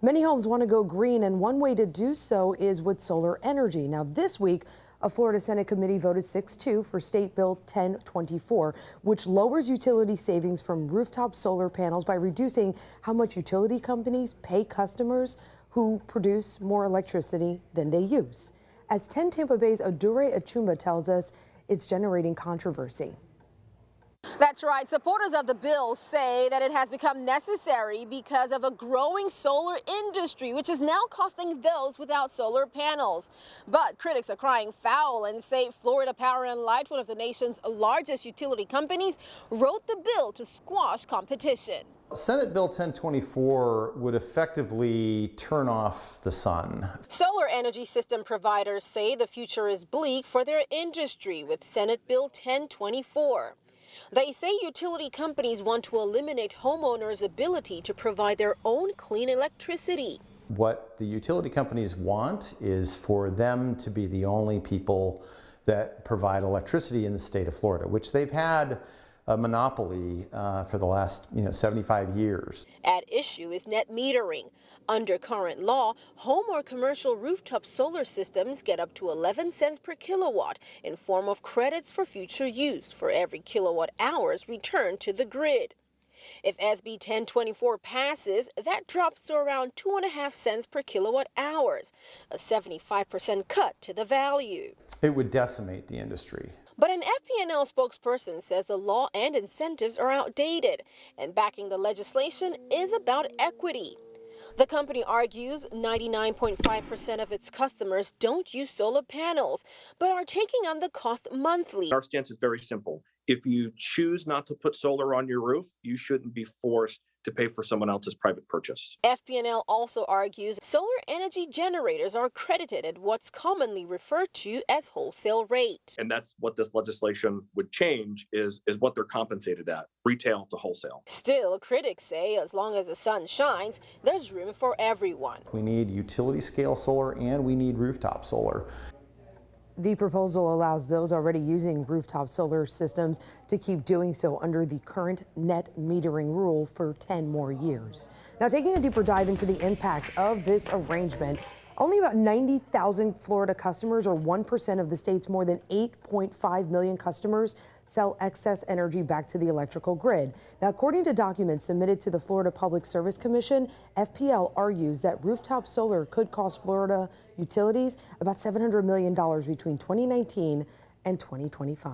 Many homes want to go green, and one way to do so is with solar energy. Now, this week, a Florida Senate committee voted 6-2 for State Bill 1024, which lowers utility savings from rooftop solar panels by reducing how much utility companies pay customers who produce more electricity than they use. As 10 Tampa Bay's Adure Achumba tells us, it's generating controversy. That's right. Supporters of the bill say that it has become necessary because of a growing solar industry, which is now costing those without solar panels. But critics are crying foul and say Florida Power and Light, one of the nation's largest utility companies, wrote the bill to squash competition. Senate Bill 1024 would effectively turn off the sun. Solar energy system providers say the future is bleak for their industry with Senate Bill 1024. They say utility companies want to eliminate homeowners' ability to provide their own clean electricity. What the utility companies want is for them to be the only people that provide electricity in the state of Florida, which they've had a monopoly for the last 75 years. At issue is net metering. Under current law, home or commercial rooftop solar systems get up to 11 cents per kilowatt in form of credits for future use for every kilowatt hours returned to the grid. If SB 1024 passes, that drops to around 2.5 cents per kilowatt hours, a 75% cut to the value. It would decimate the industry. But an FP&L spokesperson says the law and incentives are outdated, and backing the legislation is about equity. The company argues 99.5% of its customers don't use solar panels, but are taking on the cost monthly. Our stance is very simple. If you choose not to put solar on your roof, you shouldn't be forced to pay for someone else's private purchase. FP&L also argues solar energy generators are credited at what's commonly referred to as wholesale rate. And that's what this legislation would change is what they're compensated at, retail to wholesale. Still, critics say as long as the sun shines, there's room for everyone. We need utility scale solar and we need rooftop solar. The proposal allows those already using rooftop solar systems to keep doing so under the current net metering rule for 10 more years. Now, taking a deeper dive into the impact of this arrangement, only about 90,000 Florida customers, or 1% of the state's more than 8.5 million customers, sell excess energy back to the electrical grid. Now, according to documents submitted to the Florida Public Service Commission, FPL argues that rooftop solar could cost Florida utilities about $700 million between 2019 and 2025.